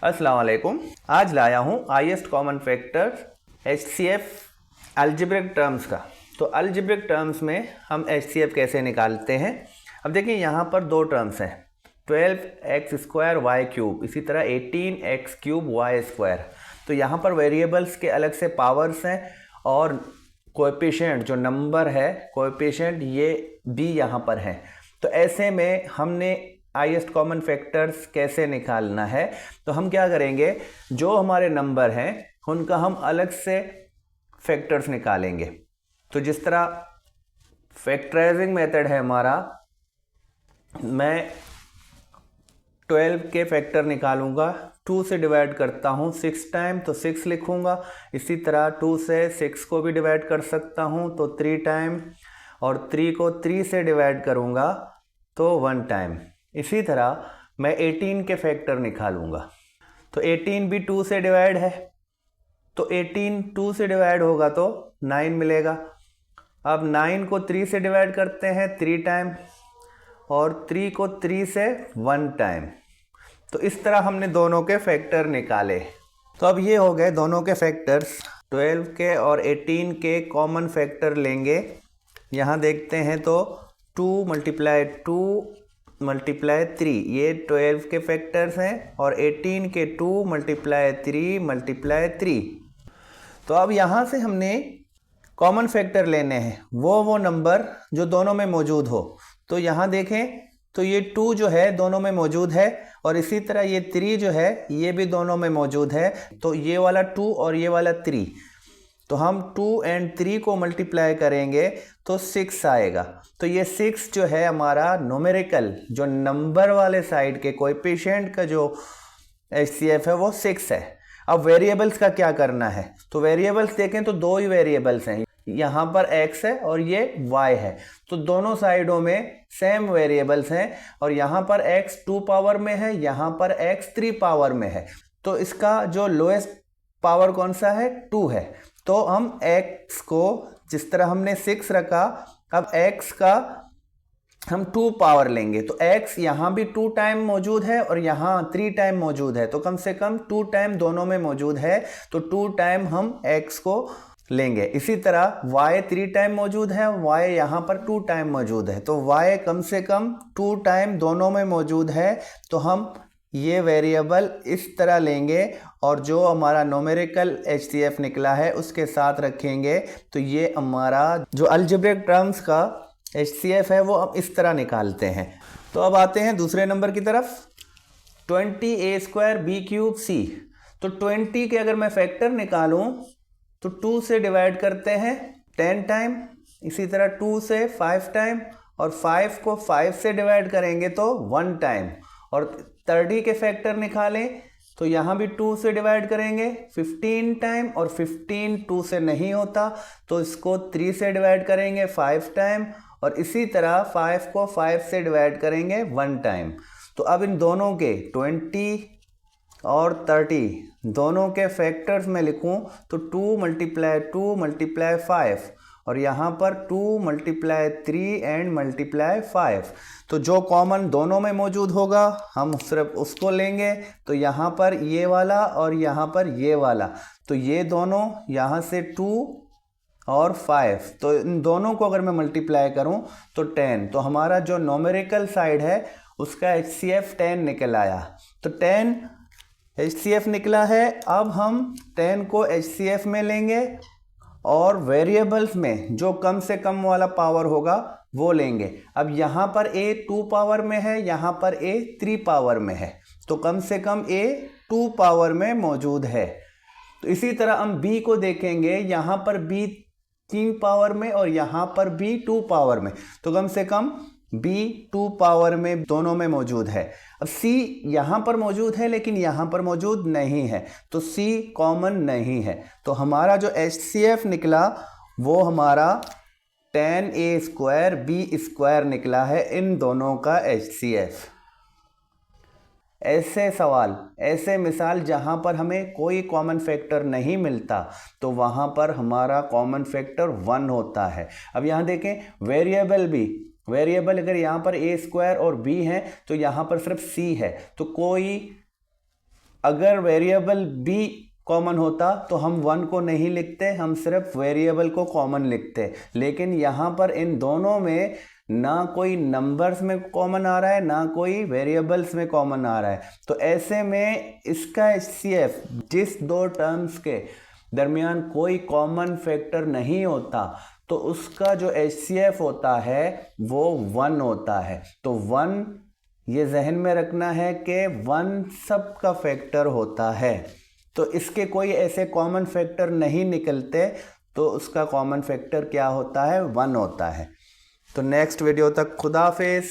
अस्सलाम वालेकुम। आज लाया हूँ highest common factor HCF algebraic terms का। तो अलजेब्रिक टर्म्स में हम HCF कैसे निकालते हैं। अब देखिए यहाँ पर दो टर्म्स हैं, 12x² y³, इसी तरह 18x³ y²। तो यहाँ पर वेरिएबल्स के अलग से पावर्स हैं और कोएफिशिएंट जो नंबर है कोएफिशिएंट ये भी यहाँ पर हैं। तो ऐसे में हमने हाईएस्ट कॉमन फैक्टर्स कैसे निकालना है, तो हम क्या करेंगे, जो हमारे नंबर हैं उनका हम अलग से फैक्टर्स निकालेंगे। तो जिस तरह फैक्टराइजिंग मेथड है हमारा, मैं 12 के फैक्टर निकालूंगा, 2 से डिवाइड करता हूं 6 टाइम तो 6 लिखूंगा। इसी तरह 2 से 6 को भी डिवाइड कर सकता हूं तो 3 टाइम, और 3 को 3 से डिवाइड करूंगा तो 1 टाइम। इसी तरह मैं 18 के फैक्टर निकालूंगा। तो 18 भी 2 से डिवाइड है, तो 18 2 से डिवाइड होगा तो 9 मिलेगा। अब 9 को 3 से डिवाइड करते हैं 3 टाइम, और 3 को 3 से 1 टाइम। तो इस तरह हमने दोनों के फैक्टर निकाले। तो अब ये हो गए दोनों के फैक्टर्स। 12 के और 18 के कॉमन फैक्टर लेंगे। यहाँ देखते हैं तो 2 × 2 × 3, ये 12 के फैक्टर्स हैं, और 18 के 2 × 3 × 3। तो अब यहाँ से हमने कॉमन फैक्टर लेने हैं, वो नंबर जो दोनों में मौजूद हो। तो यहाँ देखें तो ये 2 जो है दोनों में मौजूद है, और इसी तरह ये 3 जो है ये भी दोनों में मौजूद है। तो ये वाला 2 और ये वाला 3, तो हम 2 और 3 को मल्टीप्लाई करेंगे तो 6 आएगा। तो ये 6 जो है हमारा न्यूमेरिकल, जो नंबर वाले साइड के कोएफिशिएंट का जो HCF है वो 6 है। अब वेरिएबल्स का क्या करना है, तो वेरिएबल्स देखें तो दो ही वेरिएबल्स हैं, यहाँ पर x है और ये y है। तो दोनों साइडों में सेम वेरिएबल्स हैं, और यहाँ पर x 2 पावर में है, यहाँ पर x 3 पावर में है। तो इसका जो लोएस्ट पावर कौन सा है, 2 है। तो हम x को जिस तरह हमने 6 रखा, अब x का हम 2 पावर लेंगे। तो x यहाँ भी 2 टाइम मौजूद है और यहाँ 3 टाइम मौजूद है, तो कम से कम 2 टाइम दोनों में मौजूद है। तो 2 टाइम हम x को लेंगे। इसी तरह y 3 टाइम मौजूद है, y यहाँ पर 2 टाइम मौजूद है, तो y कम से कम 2 टाइम दोनों में मौजूद है। तो हम ये वेरिएबल इस तरह लेंगे और जो हमारा न्यूमेरिकल HCF निकला है उसके साथ रखेंगे। तो ये हमारा जो अलजेब्रिक टर्म्स का HCF है वो हम इस तरह निकालते हैं। तो अब आते हैं दूसरे नंबर की तरफ, 20a² b³ c। तो 20 के अगर मैं फैक्टर निकालूं तो 2 से डिवाइड करते हैं 10 टाइम, इसी तरह 2 से 5 टाइम, और 5 को 5 से डिवाइड करेंगे तो 1 टाइम। और 30 के फैक्टर निकालें तो यहाँ भी 2 से डिवाइड करेंगे 15 टाइम, और 15 2 से नहीं होता तो इसको 3 से डिवाइड करेंगे 5 टाइम, और इसी तरह 5 को 5 से डिवाइड करेंगे 1 टाइम। तो अब इन दोनों के 20 और 30 दोनों के फैक्टर्स में लिखूं तो 2 × 2 × 5, और यहाँ पर 2 × 3 एंड × 5। तो जो कॉमन दोनों में मौजूद होगा हम सिर्फ उसको लेंगे। तो यहाँ पर ये वाला और यहाँ पर ये वाला, तो ये दोनों यहाँ से 2 और 5, तो इन दोनों को अगर मैं मल्टीप्लाई करूं तो 10। तो हमारा जो न्यूमेरिकल साइड है उसका HCF 10 निकल आया। तो 10 HCF निकला है। अब हम 10 को HCF में लेंगे और वेरिएबल्स में जो कम से कम वाला पावर होगा वो लेंगे। अब यहाँ पर a 2 पावर में है, यहाँ पर a 3 पावर में है, तो कम से कम a 2 पावर में मौजूद है। तो इसी तरह हम b को देखेंगे, यहाँ पर b 3 पावर में और यहाँ पर b 2 पावर में, तो कम से कम b 2 पावर में दोनों में मौजूद है। अब c यहाँ पर मौजूद है लेकिन यहाँ पर मौजूद नहीं है, तो c कॉमन नहीं है। तो हमारा जो HCF निकला वो हमारा 10a² b² निकला है, इन दोनों का HCF। ऐसे सवाल, ऐसे मिसाल जहाँ पर हमें कोई कॉमन फैक्टर नहीं मिलता तो वहाँ पर हमारा कॉमन फैक्टर 1 होता है। अब यहाँ देखें वेरिएबल भी, वेरिएबल अगर यहाँ पर a² और b है तो यहाँ पर सिर्फ c है, तो कोई अगर वेरिएबल बी कॉमन होता तो हम 1 को नहीं लिखते, हम सिर्फ वेरिएबल को कॉमन लिखते। लेकिन यहाँ पर इन दोनों में ना कोई नंबर्स में कॉमन आ रहा है ना कोई वेरिएबल्स में कॉमन आ रहा है। तो ऐसे में इसका HCF जिस दो टर्म्स के दरमियान कोई कॉमन फैक्टर नहीं होता तो उसका जो HCF होता है वो 1 होता है। तो 1 ये जहन में रखना है कि 1 सब का फैक्टर होता है। तो इसके कोई ऐसे कॉमन फैक्टर नहीं निकलते, तो उसका कॉमन फैक्टर क्या होता है? 1 होता है। तो नेक्स्ट वीडियो तक खुदा हाफिज़।